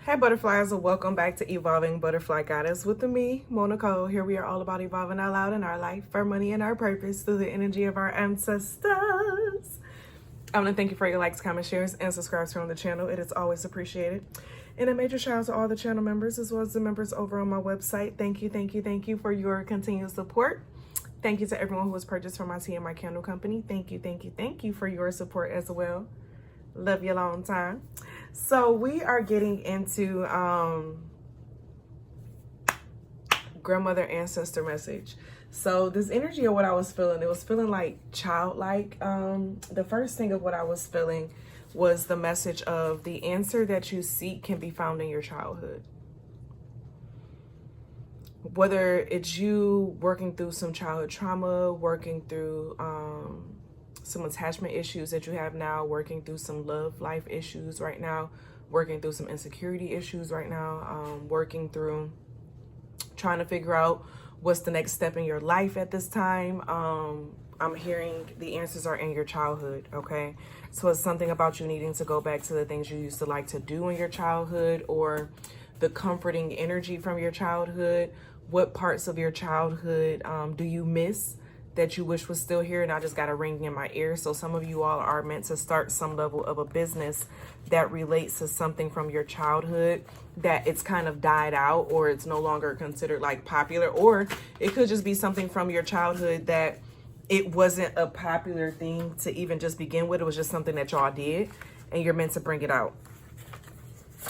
Hey butterflies, and welcome back to Evolving Butterfly Goddess with me, Moe Nicole. Here we are all about evolving out loud in our life, our money, and our purpose through the energy of our ancestors. I want to thank you for your likes, comments, shares, and subscribes here on the channel. It is always appreciated. And a major shout out to all the channel members as well as the members over on my website. Thank you for your continued support. Thank you to everyone who has purchased from my tea and my candle company. Thank you for your support as well. Love you a long time. So we are getting into grandmother ancestor message. So this energy of what I was feeling, it was feeling like childlike. The first thing of what I was feeling was the message of the answer that you seek can be found in your childhood. Whether it's you working through some childhood trauma, working through some attachment issues that you have now, working through some love life issues right now, working through some insecurity issues right now, working through trying to figure out what's the next step in your life at this time. I'm hearing the answers are in your childhood, okay? So it's something about you needing to go back to the things you used to like to do in your childhood, or the comforting energy from your childhood. What parts of your childhood do you miss that you wish was still here? And I just got a ring in my ear. So some of you all are meant to start some level of a business that relates to something from your childhood that it's kind of died out, or it's no longer considered like popular, or it could just be something from your childhood that it wasn't a popular thing to even just begin with. It was just something that y'all did and you're meant to bring it out.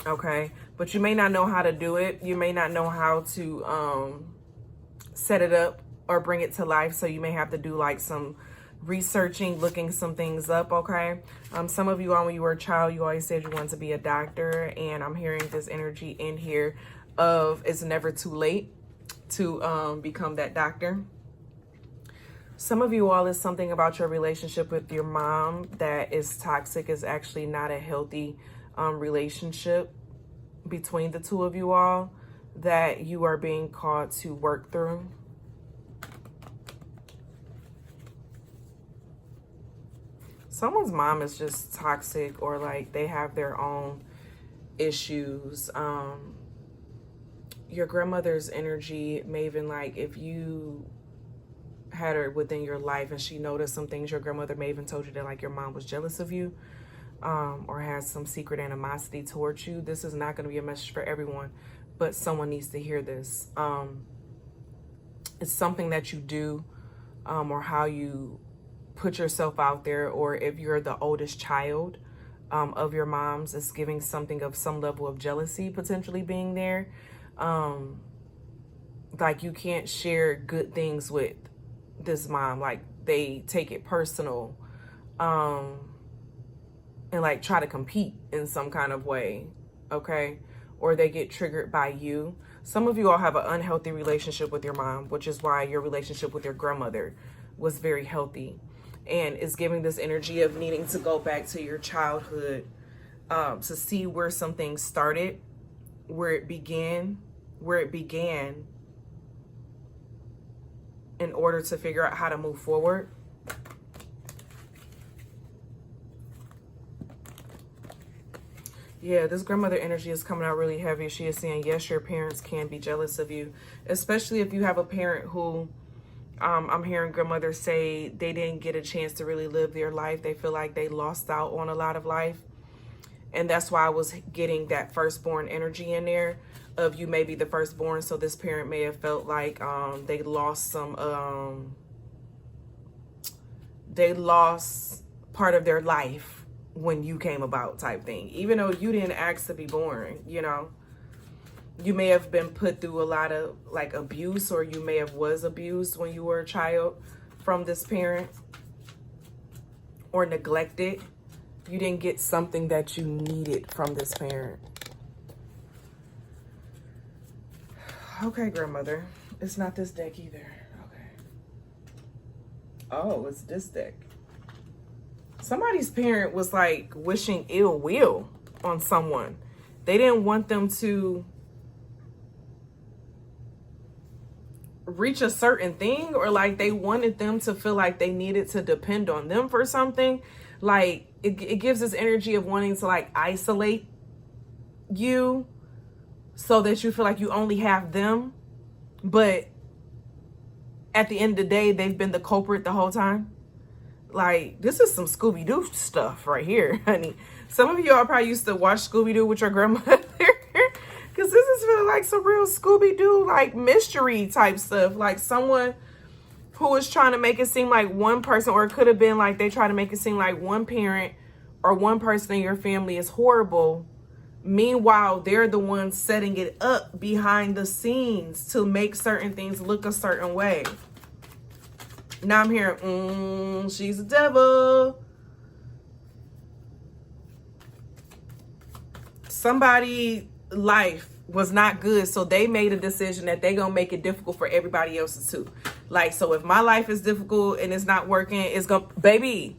Okay, but you may not know how to do it. You may not know how to set it up or bring it to life. So you may have to do like some researching, looking some things up. Okay, some of you all, when you were a child, you always said you wanted to be a doctor, and I'm hearing this energy in here of it's never too late to become that doctor. Some of you all, is something about your relationship with your mom that is toxic, is actually not a healthy relationship between the two of you all that you are being called to work through. Someone's mom is just toxic, or like they have their own issues. Your grandmother's energy may even, like, if you had her within your life and she noticed some things, your grandmother may even told you that like your mom was jealous of you, or has some secret animosity towards you. This is not going to be a message for everyone, but someone needs to hear this. It's something that you do, or how you put yourself out there, or if you're the oldest child of your mom's, it's giving something of some level of jealousy potentially being there. Like you can't share good things with this mom, like they take it personal, and like try to compete in some kind of way, okay? Or they get triggered by you. Some of you all have an unhealthy relationship with your mom, which is why your relationship with your grandmother was very healthy, and is giving this energy of needing to go back to your childhood to see where some things started, where it began in order to figure out how to move forward. Yeah, this grandmother energy is coming out really heavy. She is saying, yes, your parents can be jealous of you, especially if you have a parent who, I'm hearing grandmothers say they didn't get a chance to really live their life. They feel like they lost out on a lot of life. And that's why I was getting that firstborn energy in there of you may be the firstborn. So this parent may have felt like they lost some, they lost part of their life when you came about, type thing. Even though you didn't ask to be born, you know. You may have been put through a lot of like abuse, or you may have was abused when you were a child from this parent, or neglected. You didn't get something that you needed from this parent. Okay, grandmother. It's not this deck either. Okay. Oh, it's this deck. Somebody's parent was like wishing ill will on someone. They didn't want them to reach a certain thing, or like they wanted them to feel like they needed to depend on them for something. Like it gives this energy of wanting to like isolate you so that you feel like you only have them, but at the end of the day, they've been the culprit the whole time. Like, this is some Scooby-Doo stuff right here, honey. Some of y'all probably used to watch Scooby-Doo with your grandmother. Because this is feeling like some real Scooby-Doo, like, mystery type stuff. Like, someone who was trying to make it seem like one person, or it could have been like they try to make it seem like one parent or one person in your family is horrible. Meanwhile, they're the ones setting it up behind the scenes to make certain things look a certain way. Now I'm hearing, she's a devil. Somebody's life was not good, so they made a decision that they gonna make it difficult for everybody else's too. Like, so if my life is difficult and it's not working, it's gonna, baby,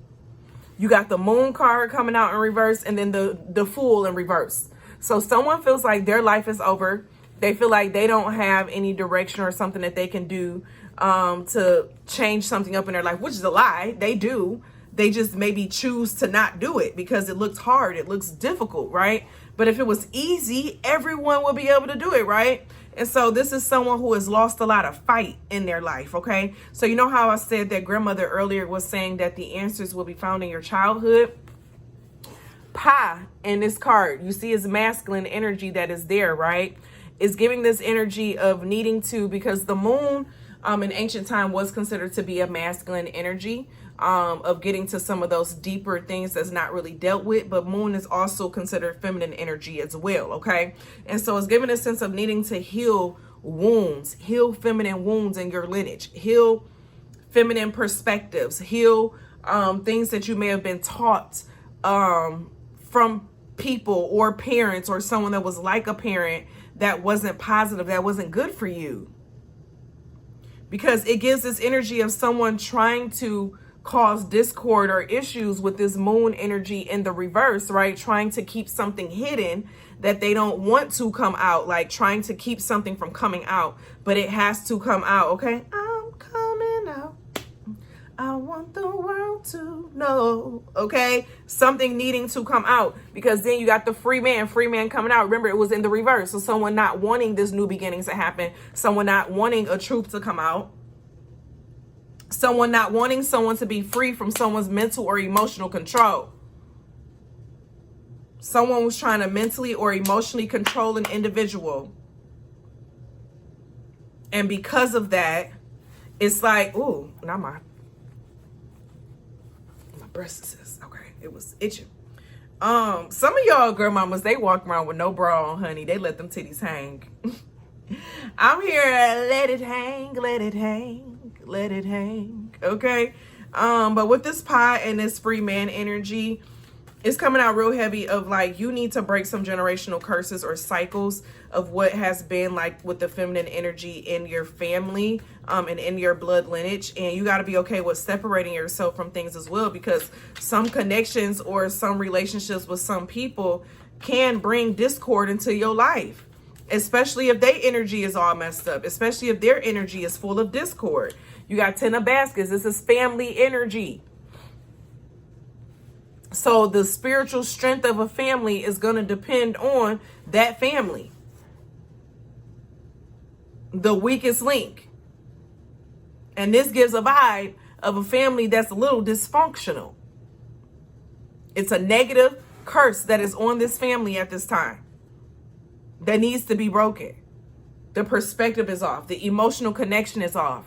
you got the moon card coming out in reverse and then the fool in reverse. So someone feels like their life is over. They feel like they don't have any direction or something that they can do to change something up in their life, which is a lie. They do. They just maybe choose to not do it because it looks hard. It looks difficult, right? But if it was easy, everyone would be able to do it, right? And so this is someone who has lost a lot of fight in their life, okay? So you know how I said that grandmother earlier was saying that the answers will be found in your childhood? Pi in this card, you see his masculine energy that is there, right? Is giving this energy of needing to, because the moon in ancient time was considered to be a masculine energy, of getting to some of those deeper things that's not really dealt with. But moon is also considered feminine energy as well, okay? And so it's giving a sense of needing to heal wounds, heal feminine wounds in your lineage, heal feminine perspectives, heal things that you may have been taught from people or parents or someone that was like a parent that wasn't positive, that wasn't good for you. Because it gives this energy of someone trying to cause discord or issues with this moon energy in the reverse, right? Trying to keep something hidden that they don't want to come out, like trying to keep something from coming out, but it has to come out, okay? I'm coming out. I want the world to know, okay? Something needing to come out, because then you got the free man coming out. Remember, it was in the reverse. So someone not wanting this new beginnings to happen, someone not wanting a truth to come out, someone not wanting someone to be free from someone's mental or emotional control. Someone was trying to mentally or emotionally control an individual. And because of that, it's like, ooh, not my breasts is okay. It was itching. Some of y'all girl mamas, they walk around with no bra on, honey. They let them titties hang. I'm here, let it hang, let it hang, let it hang. Okay. But with this pie and this free man energy, it's coming out real heavy of like, you need to break some generational curses or cycles of what has been like with the feminine energy in your family and in your blood lineage. And you got to be okay with separating yourself from things as well, because some connections or some relationships with some people can bring discord into your life, especially if their energy is all messed up, especially if their energy is full of discord. You got 10 of baskets. This is family energy. So the spiritual strength of a family is going to depend on that family. The weakest link. And this gives a vibe of a family that's a little dysfunctional. It's a negative curse that is on this family at this time that needs to be broken. The perspective is off. The emotional connection is off.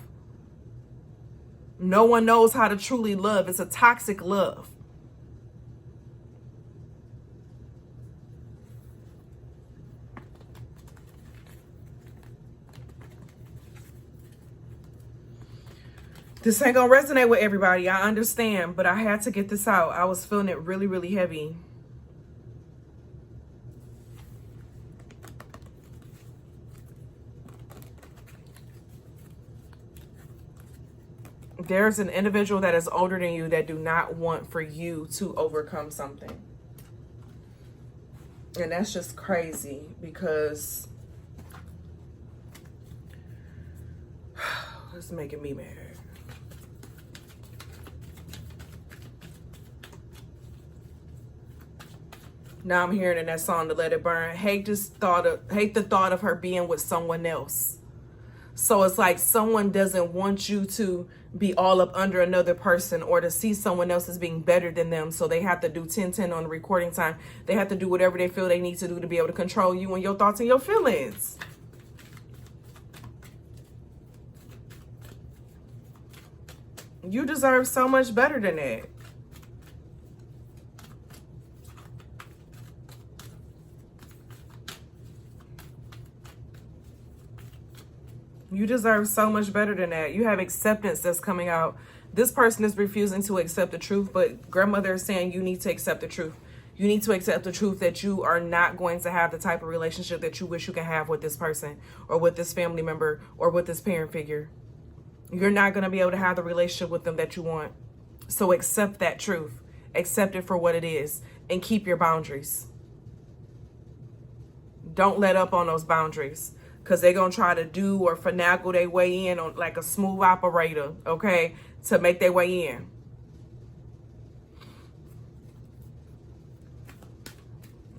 No one knows how to truly love. It's a toxic love. This ain't gonna resonate with everybody. I understand, but I had to get this out. I was feeling it really, really heavy. There's an individual that is older than you that do not want for you to overcome something. And that's just crazy, because it's making me mad. Now I'm hearing in that song, To Let It Burn, hate the thought of her being with someone else. So it's like someone doesn't want you to be all up under another person or to see someone else as being better than them. So they have to do 10-10 on the recording time. They have to do whatever they feel they need to do to be able to control you and your thoughts and your feelings. You deserve so much better than that. You deserve so much better than that. You have acceptance that's coming out. This person is refusing to accept the truth, but grandmother is saying you need to accept the truth. You need to accept the truth that you are not going to have the type of relationship that you wish you can have with this person or with this family member or with this parent figure. You're not going to be able to have the relationship with them that you want. So accept that truth. Accept it for what it is and keep your boundaries. Don't let up on those boundaries, because they're going to try to do or finagle their way in on like a smooth operator, okay, to make their way in.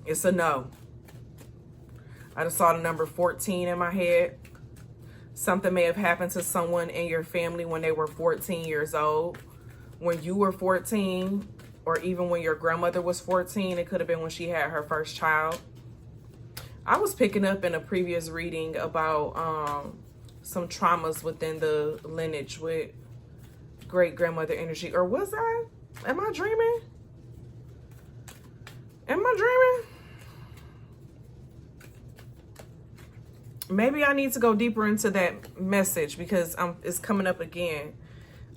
It's a no. I just saw the number 14 in my head. Something may have happened to someone in your family when they were 14 years old. When you were 14, or even when your grandmother was 14, it could have been when she had her first child. I was picking up in a previous reading about some traumas within the lineage with great-grandmother energy. Or was I? Am I dreaming? Am I dreaming? Maybe I need to go deeper into that message because it's coming up again.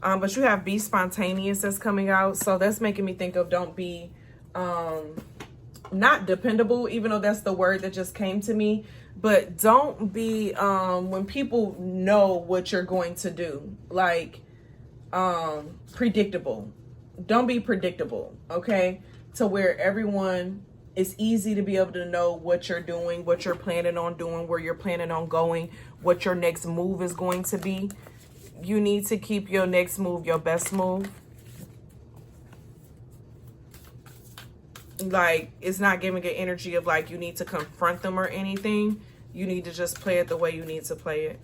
But you have Be Spontaneous that's coming out. So that's making me think of don't be... not dependable, even though that's the word that just came to me, but don't be when people know what you're going to do, like predictable. Don't be predictable, okay? To where everyone, it's easy to be able to know what you're doing, what you're planning on doing, where you're planning on going, what your next move is going to be. You need to keep your next move your best move. Like, it's not giving an energy of like you need to confront them or anything. You need to just play it the way you need to play it.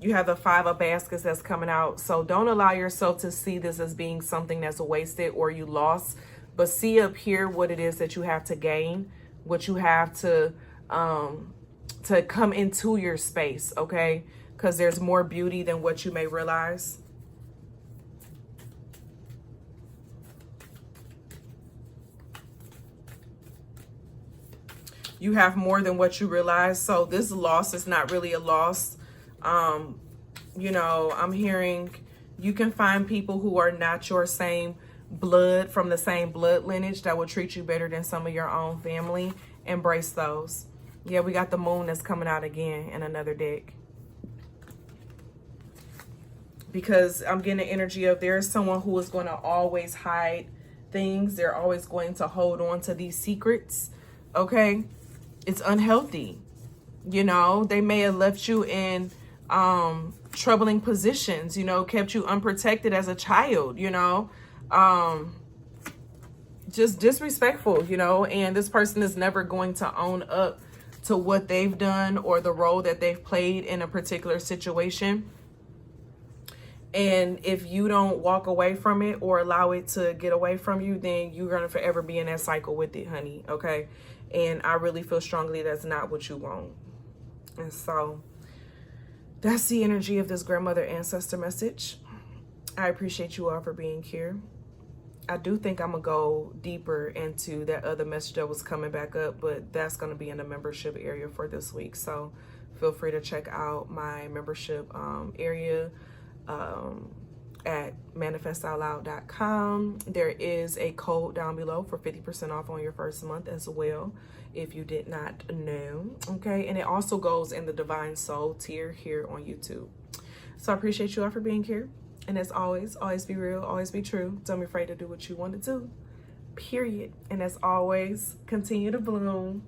You have the 5 of baskets that's coming out. So don't allow yourself to see this as being something that's wasted or you lost. But see up here what it is that you have to gain, what you have to come into your space, okay? Because there's more beauty than what you may realize. You have more than what you realize. So this loss is not really a loss. You know, I'm hearing you can find people who are not your same blood, from the same blood lineage, that will treat you better than some of your own family. Embrace those. Yeah, we got the moon that's coming out again in another deck. Because I'm getting the energy of there's someone who is going to always hide things. They're always going to hold on to these secrets. Okay? It's unhealthy. You know, they may have left you in troubling positions, you know, kept you unprotected as a child, you know, just disrespectful, you know, and this person is never going to own up to what they've done or the role that they've played in a particular situation. And if you don't walk away from it or allow it to get away from you, then you're going to forever be in that cycle with it, honey. Okay. And I really feel strongly that's not what you want. And so that's the energy of this grandmother ancestor message. I appreciate you all for being here. I do think I'm going to go deeper into that other message that was coming back up, but that's going to be in the membership area for this week. So feel free to check out my membership area at manifestoutloud.com. There is a code down below for 50% off on your first month as well, if you did not know. Okay, and it also goes in the Divine Soul tier here on YouTube. So I appreciate you all for being here. And as always be real, always be true. Don't be afraid to do what you want to do, period. And as always, continue to bloom.